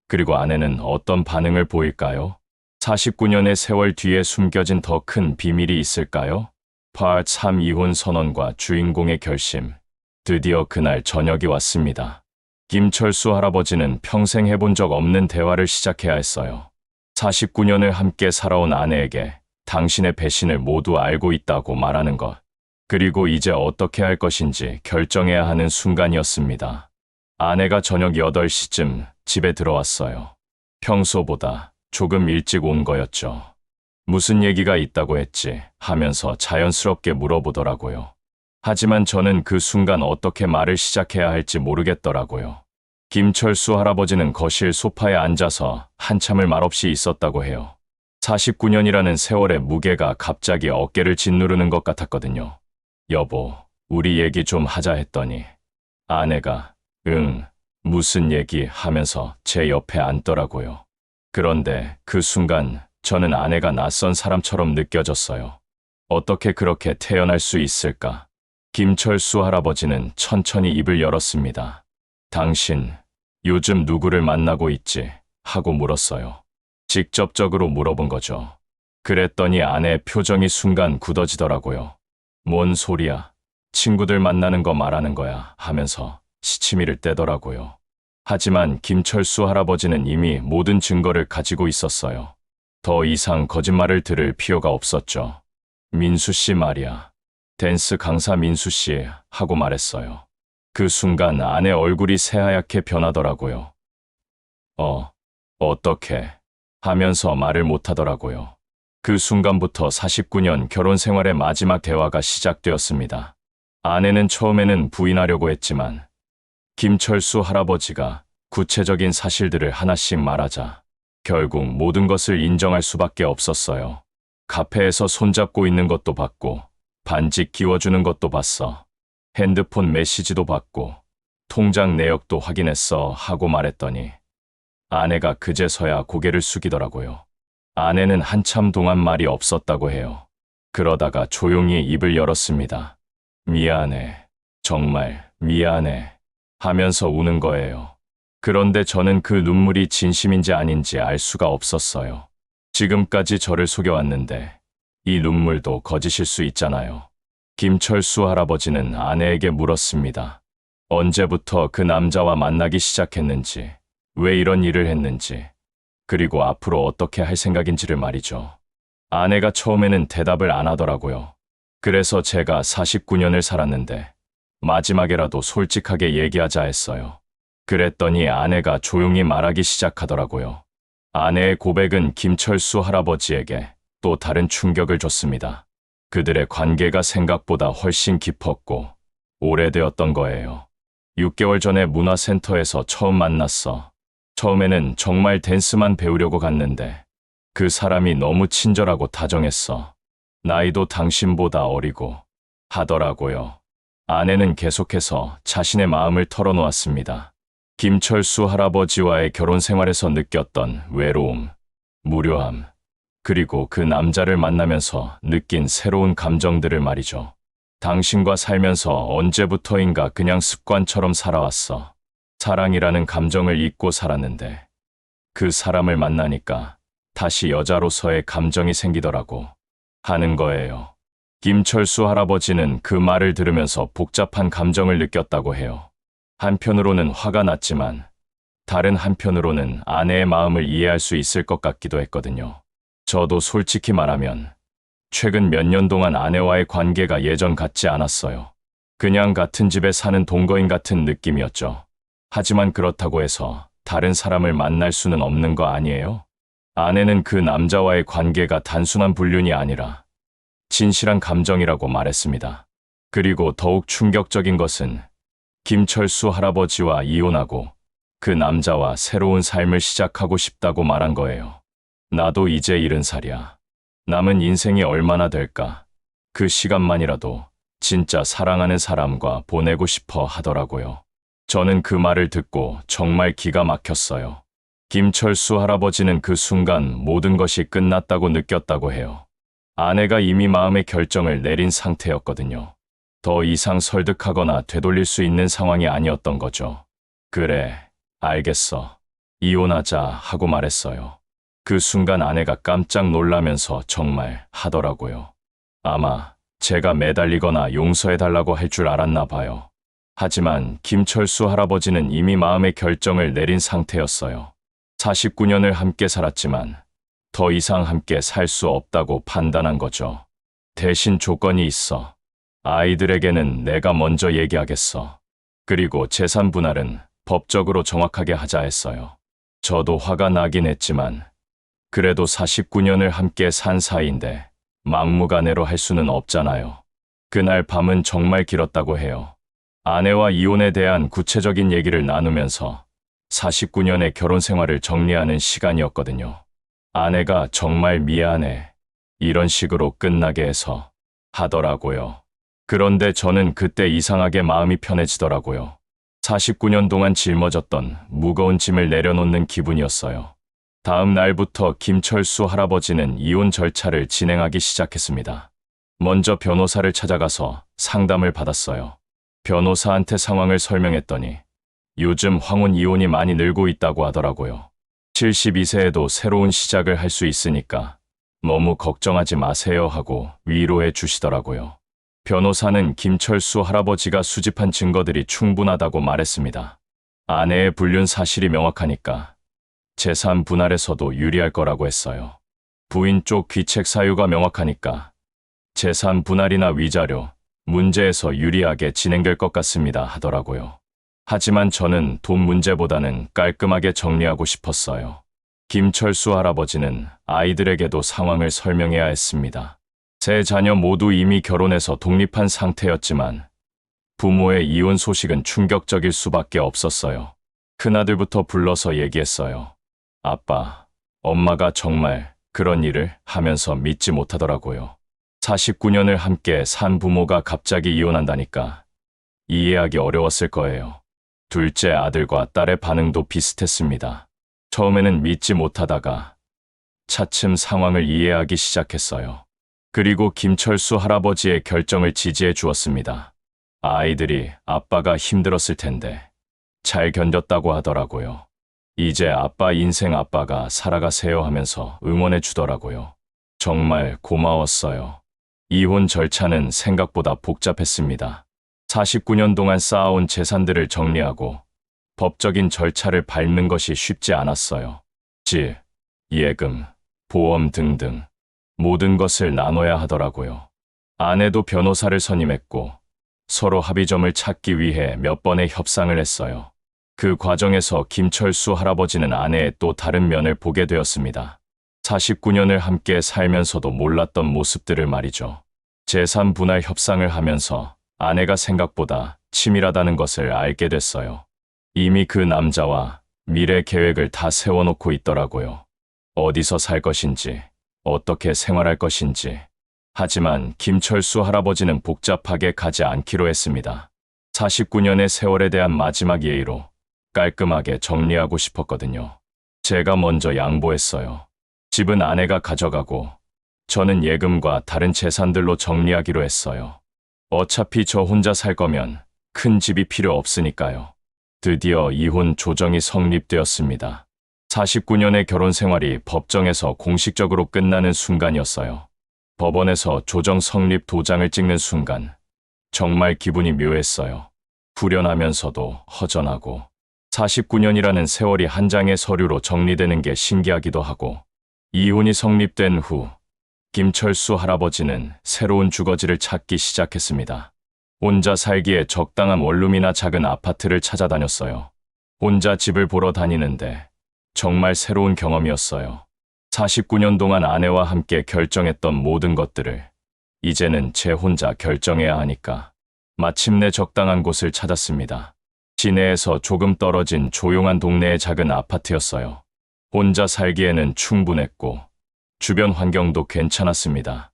[SPEAKER 1] 그리고 아내는 어떤 반응을 보일까요? 49년의 세월 뒤에 숨겨진 더 큰 비밀이 있을까요? 파트 3 이혼 선언과 주인공의 결심. 드디어 그날 저녁이 왔습니다. 김철수 할아버지는 평생 해본 적 없는 대화를 시작해야 했어요. 49년을 함께 살아온 아내에게 당신의 배신을 모두 알고 있다고 말하는 것. 그리고 이제 어떻게 할 것인지 결정해야 하는 순간이었습니다. 아내가 저녁 8시쯤 집에 들어왔어요. 평소보다 조금 일찍 온 거였죠. 무슨 얘기가 있다고 했지 하면서 자연스럽게 물어보더라고요. 하지만 저는 그 순간 어떻게 말을 시작해야 할지 모르겠더라고요. 김철수 할아버지는 거실 소파에 앉아서 한참을 말없이 있었다고 해요. 49년이라는 세월의 무게가 갑자기 어깨를 짓누르는 것 같았거든요. 여보, 우리 얘기 좀 하자 했더니 아내가 응, 무슨 얘기 하면서 제 옆에 앉더라고요. 그런데 그 순간 저는 아내가 낯선 사람처럼 느껴졌어요. 어떻게 그렇게 태어날 수 있을까? 김철수 할아버지는 천천히 입을 열었습니다. 당신, 요즘 누구를 만나고 있지? 하고 물었어요. 직접적으로 물어본 거죠. 그랬더니 아내의 표정이 순간 굳어지더라고요. 뭔 소리야? 친구들 만나는 거 말하는 거야 하면서 시치미를 떼더라고요. 하지만 김철수 할아버지는 이미 모든 증거를 가지고 있었어요. 더 이상 거짓말을 들을 필요가 없었죠. 민수 씨 말이야. 댄스 강사 민수 씨 하고 말했어요. 그 순간 아내 얼굴이 새하얗게 변하더라고요. 어떻게 하면서 말을 못하더라고요. 그 순간부터 49년 결혼 생활의 마지막 대화가 시작되었습니다. 아내는 처음에는 부인하려고 했지만 김철수 할아버지가 구체적인 사실들을 하나씩 말하자 결국 모든 것을 인정할 수밖에 없었어요. 카페에서 손잡고 있는 것도 봤고 반지 끼워주는 것도 봤어. 핸드폰 메시지도 봤고 통장 내역도 확인했어 하고 말했더니 아내가 그제서야 고개를 숙이더라고요. 아내는 한참 동안 말이 없었다고 해요. 그러다가 조용히 입을 열었습니다. 미안해. 정말 미안해. 하면서 우는 거예요. 그런데 저는 그 눈물이 진심인지 아닌지 알 수가 없었어요. 지금까지 저를 속여왔는데 이 눈물도 거짓일 수 있잖아요. 김철수 할아버지는 아내에게 물었습니다. 언제부터 그 남자와 만나기 시작했는지, 왜 이런 일을 했는지, 그리고 앞으로 어떻게 할 생각인지를 말이죠. 아내가 처음에는 대답을 안 하더라고요. 그래서 제가 49년을 살았는데 마지막에라도 솔직하게 얘기하자 했어요. 그랬더니 아내가 조용히 말하기 시작하더라고요. 아내의 고백은 김철수 할아버지에게 또 다른 충격을 줬습니다. 그들의 관계가 생각보다 훨씬 깊었고 오래되었던 거예요. 6개월 전에 문화센터에서 처음 만났어. 처음에는 정말 댄스만 배우려고 갔는데 그 사람이 너무 친절하고 다정했어. 나이도 당신보다 어리고 하더라고요. 아내는 계속해서 자신의 마음을 털어놓았습니다. 김철수 할아버지와의 결혼 생활에서 느꼈던 외로움, 무료함, 그리고 그 남자를 만나면서 느낀 새로운 감정들을 말이죠. 당신과 살면서 언제부터인가 그냥 습관처럼 살아왔어. 사랑이라는 감정을 잊고 살았는데 그 사람을 만나니까 다시 여자로서의 감정이 생기더라고 하는 거예요. 김철수 할아버지는 그 말을 들으면서 복잡한 감정을 느꼈다고 해요. 한편으로는 화가 났지만 다른 한편으로는 아내의 마음을 이해할 수 있을 것 같기도 했거든요. 저도 솔직히 말하면 최근 몇 년 동안 아내와의 관계가 예전 같지 않았어요. 그냥 같은 집에 사는 동거인 같은 느낌이었죠. 하지만 그렇다고 해서 다른 사람을 만날 수는 없는 거 아니에요? 아내는 그 남자와의 관계가 단순한 불륜이 아니라 진실한 감정이라고 말했습니다. 그리고 더욱 충격적인 것은 김철수 할아버지와 이혼하고 그 남자와 새로운 삶을 시작하고 싶다고 말한 거예요. 나도 이제 70살이야. 남은 인생이 얼마나 될까? 그 시간만이라도 진짜 사랑하는 사람과 보내고 싶어 하더라고요. 저는 그 말을 듣고 정말 기가 막혔어요. 김철수 할아버지는 그 순간 모든 것이 끝났다고 느꼈다고 해요. 아내가 이미 마음의 결정을 내린 상태였거든요. 더 이상 설득하거나 되돌릴 수 있는 상황이 아니었던 거죠. 그래, 알겠어. 이혼하자 하고 말했어요. 그 순간 아내가 깜짝 놀라면서 정말 하더라고요. 아마 제가 매달리거나 용서해달라고 할 줄 알았나 봐요. 하지만 김철수 할아버지는 이미 마음의 결정을 내린 상태였어요. 49년을 함께 살았지만 더 이상 함께 살 수 없다고 판단한 거죠. 대신 조건이 있어. 아이들에게는 내가 먼저 얘기하겠어. 그리고 재산 분할은 법적으로 정확하게 하자 했어요. 저도 화가 나긴 했지만 그래도 49년을 함께 산 사이인데 막무가내로 할 수는 없잖아요. 그날 밤은 정말 길었다고 해요. 아내와 이혼에 대한 구체적인 얘기를 나누면서 49년의 결혼 생활을 정리하는 시간이었거든요. 아내가 정말 미안해. 이런 식으로 끝나게 해서 하더라고요. 그런데 저는 그때 이상하게 마음이 편해지더라고요. 49년 동안 짊어졌던 무거운 짐을 내려놓는 기분이었어요. 다음 날부터 김철수 할아버지는 이혼 절차를 진행하기 시작했습니다. 먼저 변호사를 찾아가서 상담을 받았어요. 변호사한테 상황을 설명했더니 요즘 황혼 이혼이 많이 늘고 있다고 하더라고요. 72세에도 새로운 시작을 할 수 있으니까 너무 걱정하지 마세요 하고 위로해 주시더라고요. 변호사는 김철수 할아버지가 수집한 증거들이 충분하다고 말했습니다. 아내의 불륜 사실이 명확하니까 재산 분할에서도 유리할 거라고 했어요. 부인 쪽 귀책 사유가 명확하니까 재산 분할이나 위자료 문제에서 유리하게 진행될 것 같습니다 하더라고요. 하지만 저는 돈 문제보다는 깔끔하게 정리하고 싶었어요. 김철수 할아버지는 아이들에게도 상황을 설명해야 했습니다. 세 자녀 모두 이미 결혼해서 독립한 상태였지만 부모의 이혼 소식은 충격적일 수밖에 없었어요. 큰아들부터 불러서 얘기했어요. 아빠, 엄마가 정말 그런 일을 하면서 믿지 못하더라고요. 49년을 함께 산 부모가 갑자기 이혼한다니까 이해하기 어려웠을 거예요. 둘째 아들과 딸의 반응도 비슷했습니다. 처음에는 믿지 못하다가 차츰 상황을 이해하기 시작했어요. 그리고 김철수 할아버지의 결정을 지지해 주었습니다. 아이들이 아빠가 힘들었을 텐데 잘 견뎠다고 하더라고요. 이제 아빠 인생 아빠가 살아가세요 하면서 응원해 주더라고요. 정말 고마웠어요. 이혼 절차는 생각보다 복잡했습니다. 49년 동안 쌓아온 재산들을 정리하고 법적인 절차를 밟는 것이 쉽지 않았어요. 집, 예금, 보험 등등 모든 것을 나눠야 하더라고요. 아내도 변호사를 선임했고 서로 합의점을 찾기 위해 몇 번의 협상을 했어요. 그 과정에서 김철수 할아버지는 아내의 또 다른 면을 보게 되었습니다. 49년을 함께 살면서도 몰랐던 모습들을 말이죠. 재산 분할 협상을 하면서 아내가 생각보다 치밀하다는 것을 알게 됐어요. 이미 그 남자와 미래 계획을 다 세워놓고 있더라고요. 어디서 살 것인지, 어떻게 생활할 것인지. 하지만 김철수 할아버지는 복잡하게 가지 않기로 했습니다. 49년의 세월에 대한 마지막 예의로 깔끔하게 정리하고 싶었거든요. 제가 먼저 양보했어요. 집은 아내가 가져가고 저는 예금과 다른 재산들로 정리하기로 했어요. 어차피 저 혼자 살 거면 큰 집이 필요 없으니까요. 드디어 이혼 조정이 성립되었습니다. 49년의 결혼 생활이 법정에서 공식적으로 끝나는 순간이었어요. 법원에서 조정 성립 도장을 찍는 순간 정말 기분이 묘했어요. 후련하면서도 허전하고 49년이라는 세월이 한 장의 서류로 정리되는 게 신기하기도 하고 이혼이 성립된 후 김철수 할아버지는 새로운 주거지를 찾기 시작했습니다. 혼자 살기에 적당한 원룸이나 작은 아파트를 찾아다녔어요. 혼자 집을 보러 다니는데 정말 새로운 경험이었어요. 49년 동안 아내와 함께 결정했던 모든 것들을 이제는 제 혼자 결정해야 하니까 마침내 적당한 곳을 찾았습니다. 시내에서 조금 떨어진 조용한 동네의 작은 아파트였어요. 혼자 살기에는 충분했고 주변 환경도 괜찮았습니다.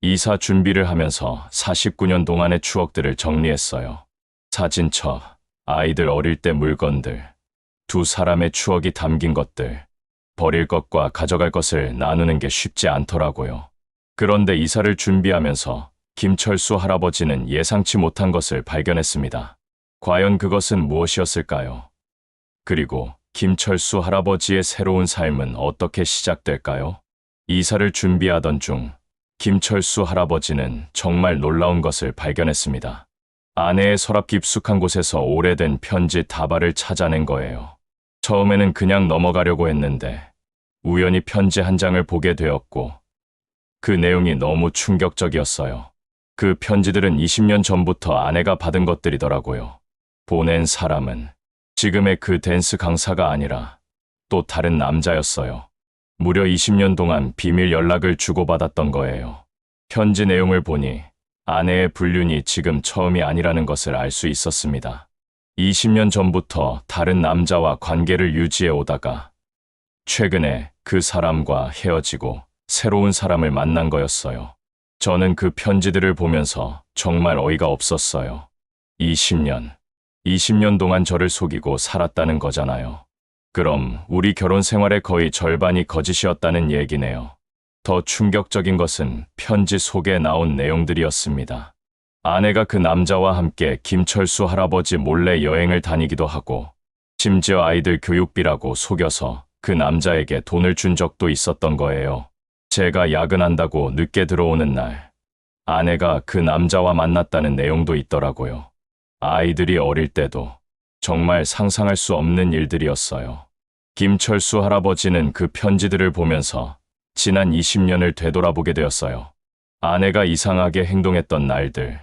[SPEAKER 1] 이사 준비를 하면서 49년 동안의 추억들을 정리했어요. 사진첩, 아이들 어릴 때 물건들, 두 사람의 추억이 담긴 것들, 버릴 것과 가져갈 것을 나누는 게 쉽지 않더라고요. 그런데 이사를 준비하면서 김철수 할아버지는 예상치 못한 것을 발견했습니다. 과연 그것은 무엇이었을까요? 그리고 김철수 할아버지의 새로운 삶은 어떻게 시작될까요? 이사를 준비하던 중 김철수 할아버지는 정말 놀라운 것을 발견했습니다. 아내의 서랍 깊숙한 곳에서 오래된 편지 다발을 찾아낸 거예요. 처음에는 그냥 넘어가려고 했는데 우연히 편지 한 장을 보게 되었고 그 내용이 너무 충격적이었어요. 그 편지들은 20년 전부터 아내가 받은 것들이더라고요. 보낸 사람은 지금의 그 댄스 강사가 아니라 또 다른 남자였어요. 무려 20년 동안 비밀 연락을 주고받았던 거예요. 편지 내용을 보니 아내의 불륜이 지금 처음이 아니라는 것을 알 수 있었습니다. 20년 전부터 다른 남자와 관계를 유지해 오다가 최근에 그 사람과 헤어지고 새로운 사람을 만난 거였어요. 저는 그 편지들을 보면서 정말 어이가 없었어요. 20년 동안 저를 속이고 살았다는 거잖아요. 그럼 우리 결혼 생활의 거의 절반이 거짓이었다는 얘기네요. 더 충격적인 것은 편지 속에 나온 내용들이었습니다. 아내가 그 남자와 함께 김철수 할아버지 몰래 여행을 다니기도 하고 심지어 아이들 교육비라고 속여서 그 남자에게 돈을 준 적도 있었던 거예요. 제가 야근한다고 늦게 들어오는 날, 아내가 그 남자와 만났다는 내용도 있더라고요. 아이들이 어릴 때도 정말 상상할 수 없는 일들이었어요. 김철수 할아버지는 그 편지들을 보면서 지난 20년을 되돌아보게 되었어요. 아내가 이상하게 행동했던 날들,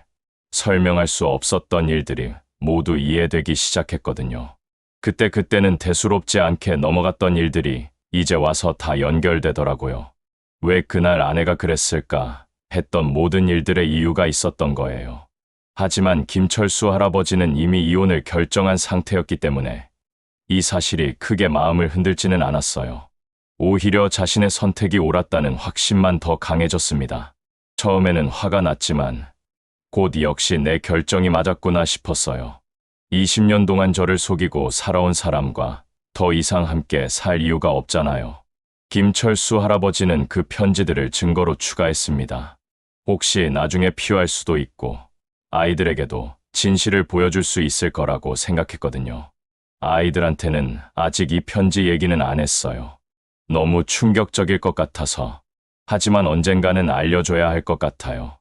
[SPEAKER 1] 설명할 수 없었던 일들이 모두 이해되기 시작했거든요. 그때는 대수롭지 않게 넘어갔던 일들이 이제 와서 다 연결되더라고요. 왜 그날 아내가 그랬을까 했던 모든 일들의 이유가 있었던 거예요. 하지만 김철수 할아버지는 이미 이혼을 결정한 상태였기 때문에 이 사실이 크게 마음을 흔들지는 않았어요. 오히려 자신의 선택이 옳았다는 확신만 더 강해졌습니다. 처음에는 화가 났지만 곧 역시 내 결정이 맞았구나 싶었어요. 20년 동안 저를 속이고 살아온 사람과 더 이상 함께 살 이유가 없잖아요. 김철수 할아버지는 그 편지들을 증거로 추가했습니다. 혹시 나중에 필요할 수도 있고 아이들에게도 진실을 보여줄 수 있을 거라고 생각했거든요. 아이들한테는 아직 이 편지 얘기는 안 했어요. 너무 충격적일 것 같아서. 하지만 언젠가는 알려줘야 할 것 같아요.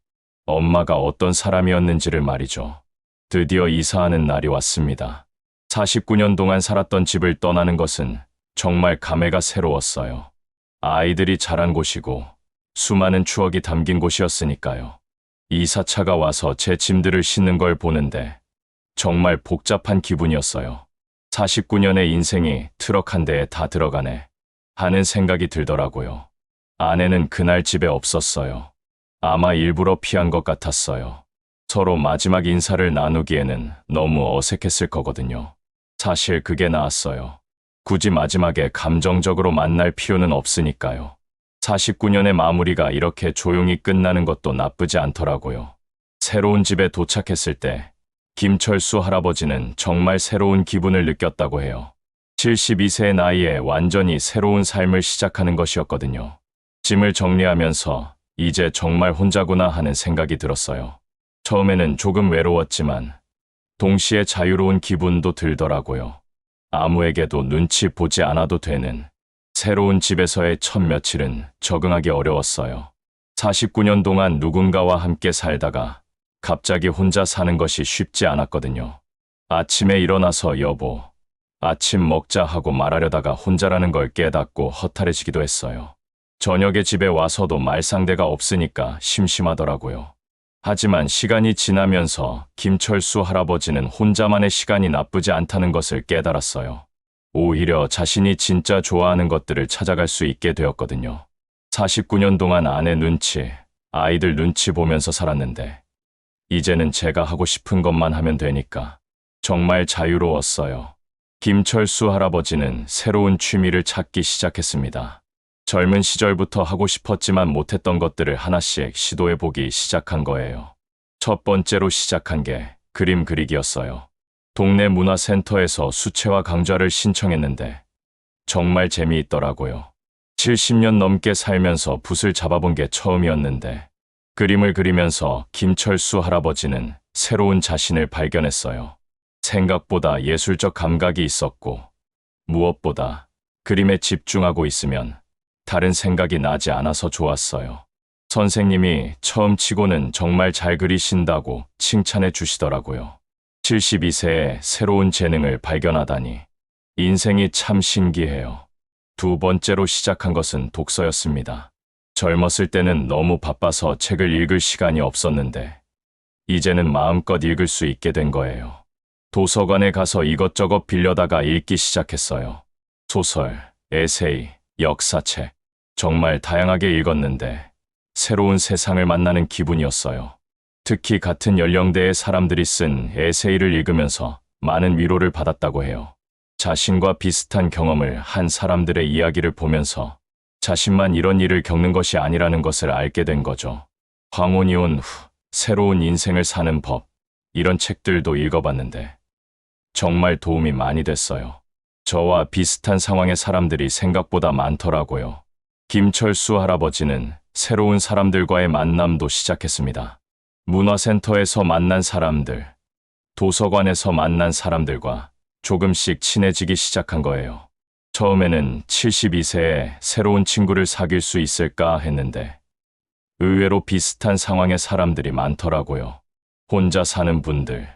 [SPEAKER 1] 엄마가 어떤 사람이었는지를 말이죠. 드디어 이사하는 날이 왔습니다. 49년 동안 살았던 집을 떠나는 것은 정말 감회가 새로웠어요. 아이들이 자란 곳이고 수많은 추억이 담긴 곳이었으니까요. 이사차가 와서 제 짐들을 싣는 걸 보는데 정말 복잡한 기분이었어요. 49년의 인생이 트럭 한 대에 다 들어가네 하는 생각이 들더라고요. 아내는 그날 집에 없었어요. 아마 일부러 피한 것 같았어요. 서로 마지막 인사를 나누기에는 너무 어색했을 거거든요. 사실 그게 나았어요. 굳이 마지막에 감정적으로 만날 필요는 없으니까요. 49년의 마무리가 이렇게 조용히 끝나는 것도 나쁘지 않더라고요. 새로운 집에 도착했을 때 김철수 할아버지는 정말 새로운 기분을 느꼈다고 해요. 72세의 나이에 완전히 새로운 삶을 시작하는 것이었거든요. 짐을 정리하면서 이제 정말 혼자구나 하는 생각이 들었어요. 처음에는 조금 외로웠지만 동시에 자유로운 기분도 들더라고요. 아무에게도 눈치 보지 않아도 되는 새로운 집에서의 첫 며칠은 적응하기 어려웠어요. 49년 동안 누군가와 함께 살다가 갑자기 혼자 사는 것이 쉽지 않았거든요. 아침에 일어나서 여보, 아침 먹자 하고 말하려다가 혼자라는 걸 깨닫고 허탈해지기도 했어요. 저녁에 집에 와서도 말상대가 없으니까 심심하더라고요. 하지만 시간이 지나면서 김철수 할아버지는 혼자만의 시간이 나쁘지 않다는 것을 깨달았어요. 오히려 자신이 진짜 좋아하는 것들을 찾아갈 수 있게 되었거든요. 49년 동안 아내 눈치, 아이들 눈치 보면서 살았는데 이제는 제가 하고 싶은 것만 하면 되니까 정말 자유로웠어요. 김철수 할아버지는 새로운 취미를 찾기 시작했습니다. 젊은 시절부터 하고 싶었지만 못했던 것들을 하나씩 시도해보기 시작한 거예요. 첫 번째로 시작한 게 그림 그리기였어요. 동네 문화센터에서 수채화 강좌를 신청했는데 정말 재미있더라고요. 70년 넘게 살면서 붓을 잡아본 게 처음이었는데 그림을 그리면서 김철수 할아버지는 새로운 자신을 발견했어요. 생각보다 예술적 감각이 있었고 무엇보다 그림에 집중하고 있으면 다른 생각이 나지 않아서 좋았어요. 선생님이 처음 치고는 정말 잘 그리신다고 칭찬해 주시더라고요. 72세에 새로운 재능을 발견하다니 인생이 참 신기해요. 두 번째로 시작한 것은 독서였습니다. 젊었을 때는 너무 바빠서 책을 읽을 시간이 없었는데 이제는 마음껏 읽을 수 있게 된 거예요. 도서관에 가서 이것저것 빌려다가 읽기 시작했어요. 소설, 에세이, 역사책. 정말 다양하게 읽었는데 새로운 세상을 만나는 기분이었어요. 특히 같은 연령대의 사람들이 쓴 에세이를 읽으면서 많은 위로를 받았다고 해요. 자신과 비슷한 경험을 한 사람들의 이야기를 보면서 자신만 이런 일을 겪는 것이 아니라는 것을 알게 된 거죠. 황혼이 온 후 새로운 인생을 사는 법, 이런 책들도 읽어봤는데 정말 도움이 많이 됐어요. 저와 비슷한 상황의 사람들이 생각보다 많더라고요. 김철수 할아버지는 새로운 사람들과의 만남도 시작했습니다. 문화센터에서 만난 사람들, 도서관에서 만난 사람들과 조금씩 친해지기 시작한 거예요. 처음에는 72세에 새로운 친구를 사귈 수 있을까 했는데 의외로 비슷한 상황의 사람들이 많더라고요. 혼자 사는 분들,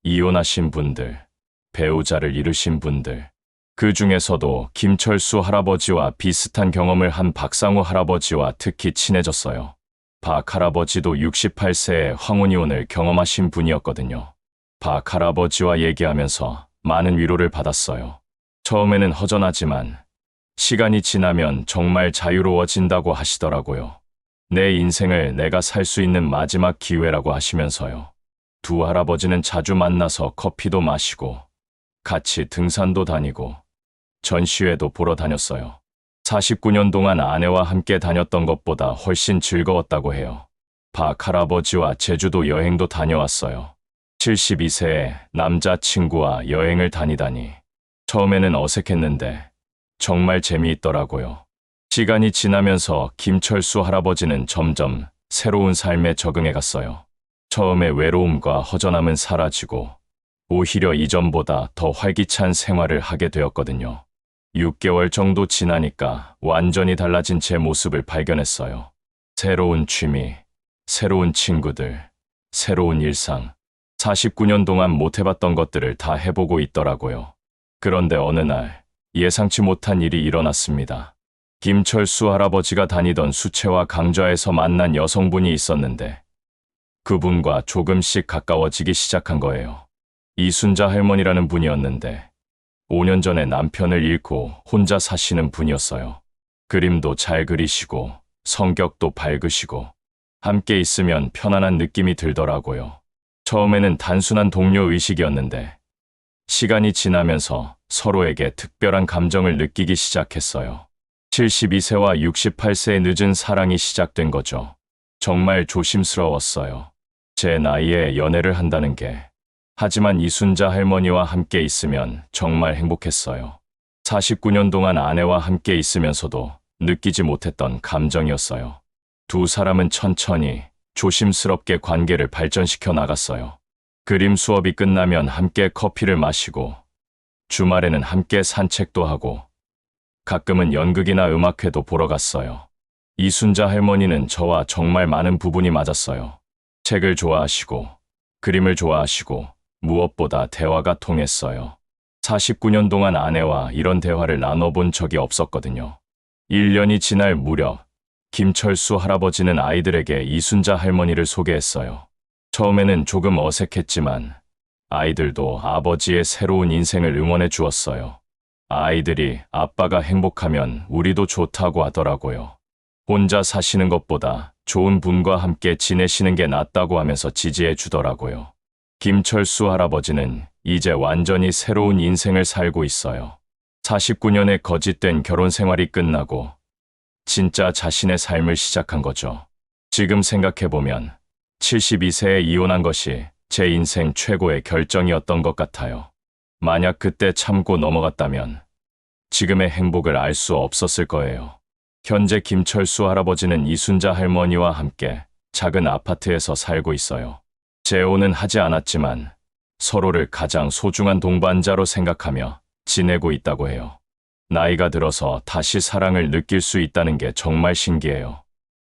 [SPEAKER 1] 이혼하신 분들, 배우자를 잃으신 분들. 그 중에서도 김철수 할아버지와 비슷한 경험을 한 박상우 할아버지와 특히 친해졌어요. 박 할아버지도 68세에 황혼이혼을 경험하신 분이었거든요. 박 할아버지와 얘기하면서 많은 위로를 받았어요. 처음에는 허전하지만 시간이 지나면 정말 자유로워진다고 하시더라고요. 내 인생을 내가 살 수 있는 마지막 기회라고 하시면서요. 두 할아버지는 자주 만나서 커피도 마시고 같이 등산도 다니고 전시회도 보러 다녔어요. 49년 동안 아내와 함께 다녔던 것보다 훨씬 즐거웠다고 해요. 박 할아버지와 제주도 여행도 다녀왔어요. 72세에 남자친구와 여행을 다니다니 처음에는 어색했는데 정말 재미있더라고요. 시간이 지나면서 김철수 할아버지는 점점 새로운 삶에 적응해 갔어요. 처음에 외로움과 허전함은 사라지고 오히려 이전보다 더 활기찬 생활을 하게 되었거든요. 6개월 정도 지나니까 완전히 달라진 제 모습을 발견했어요. 새로운 취미, 새로운 친구들, 새로운 일상. 49년 동안 못 해봤던 것들을 다 해보고 있더라고요. 그런데 어느 날 예상치 못한 일이 일어났습니다. 김철수 할아버지가 다니던 수채화 강좌에서 만난 여성분이 있었는데 그분과 조금씩 가까워지기 시작한 거예요. 이순자 할머니라는 분이었는데 5년 전에 남편을 잃고 혼자 사시는 분이었어요. 그림도 잘 그리시고 성격도 밝으시고 함께 있으면 편안한 느낌이 들더라고요. 처음에는 단순한 동료 의식이었는데 시간이 지나면서 서로에게 특별한 감정을 느끼기 시작했어요. 72세와 68세의 늦은 사랑이 시작된 거죠. 정말 조심스러웠어요. 제 나이에 연애를 한다는 게. 하지만 이순자 할머니와 함께 있으면 정말 행복했어요. 49년 동안 아내와 함께 있으면서도 느끼지 못했던 감정이었어요. 두 사람은 천천히 조심스럽게 관계를 발전시켜 나갔어요. 그림 수업이 끝나면 함께 커피를 마시고 주말에는 함께 산책도 하고 가끔은 연극이나 음악회도 보러 갔어요. 이순자 할머니는 저와 정말 많은 부분이 맞았어요. 책을 좋아하시고 그림을 좋아하시고 무엇보다 대화가 통했어요. 49년 동안 아내와 이런 대화를 나눠본 적이 없었거든요. 1년이 지날 무렵 김철수 할아버지는 아이들에게 이순자 할머니를 소개했어요. 처음에는 조금 어색했지만 아이들도 아버지의 새로운 인생을 응원해 주었어요. 아이들이 아빠가 행복하면 우리도 좋다고 하더라고요. 혼자 사시는 것보다 좋은 분과 함께 지내시는 게 낫다고 하면서 지지해 주더라고요. 김철수 할아버지는 이제 완전히 새로운 인생을 살고 있어요. 49년의 거짓된 결혼 생활이 끝나고 진짜 자신의 삶을 시작한 거죠. 지금 생각해보면 72세에 이혼한 것이 제 인생 최고의 결정이었던 것 같아요. 만약 그때 참고 넘어갔다면 지금의 행복을 알 수 없었을 거예요. 현재 김철수 할아버지는 이순자 할머니와 함께 작은 아파트에서 살고 있어요. 재혼은 하지 않았지만 서로를 가장 소중한 동반자로 생각하며 지내고 있다고 해요. 나이가 들어서 다시 사랑을 느낄 수 있다는 게 정말 신기해요.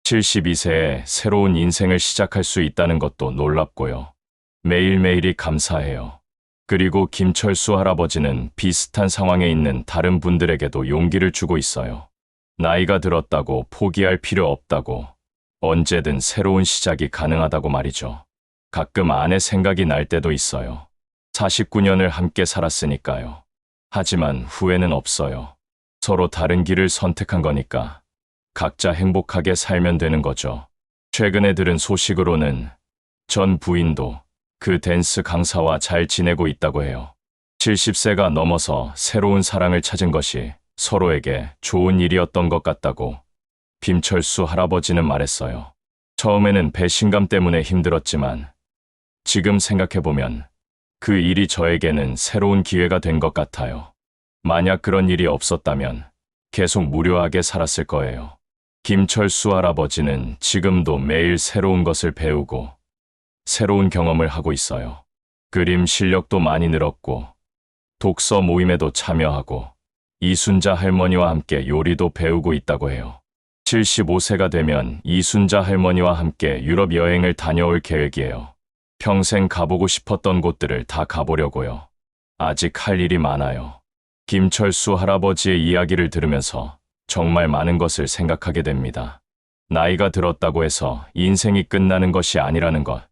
[SPEAKER 1] 72세에 새로운 인생을 시작할 수 있다는 것도 놀랍고요. 매일매일이 감사해요. 그리고 김철수 할아버지는 비슷한 상황에 있는 다른 분들에게도 용기를 주고 있어요. 나이가 들었다고 포기할 필요 없다고, 언제든 새로운 시작이 가능하다고 말이죠. 가끔 아내 생각이 날 때도 있어요. 49년을 함께 살았으니까요. 하지만 후회는 없어요. 서로 다른 길을 선택한 거니까 각자 행복하게 살면 되는 거죠. 최근에 들은 소식으로는 전 부인도 그 댄스 강사와 잘 지내고 있다고 해요. 70세가 넘어서 새로운 사랑을 찾은 것이 서로에게 좋은 일이었던 것 같다고 김철수 할아버지는 말했어요. 처음에는 배신감 때문에 힘들었지만 지금 생각해보면 그 일이 저에게는 새로운 기회가 된 것 같아요. 만약 그런 일이 없었다면 계속 무료하게 살았을 거예요. 김철수 할아버지는 지금도 매일 새로운 것을 배우고 새로운 경험을 하고 있어요. 그림 실력도 많이 늘었고 독서 모임에도 참여하고 이순자 할머니와 함께 요리도 배우고 있다고 해요. 75세가 되면 이순자 할머니와 함께 유럽 여행을 다녀올 계획이에요. 평생 가보고 싶었던 곳들을 다 가보려고요. 아직 할 일이 많아요. 김철수 할아버지의 이야기를 들으면서 정말 많은 것을 생각하게 됩니다. 나이가 들었다고 해서 인생이 끝나는 것이 아니라는 것,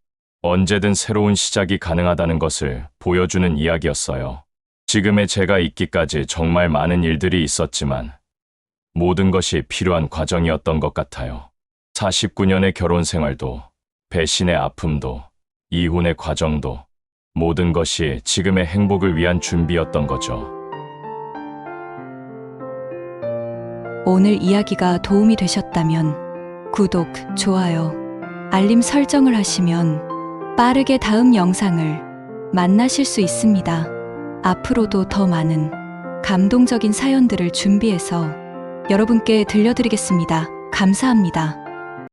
[SPEAKER 1] 언제든 새로운 시작이 가능하다는 것을 보여주는 이야기였어요. 지금의 제가 있기까지 정말 많은 일들이 있었지만 모든 것이 필요한 과정이었던 것 같아요. 49년의 결혼 생활도, 배신의 아픔도, 이혼의 과정도, 모든 것이 지금의 행복을 위한 준비였던 거죠.
[SPEAKER 2] 오늘 이야기가 도움이 되셨다면 구독, 좋아요, 알림 설정을 하시면 빠르게 다음 영상을 만나실 수 있습니다. 앞으로도 더 많은 감동적인 사연들을 준비해서 여러분께 들려드리겠습니다. 감사합니다.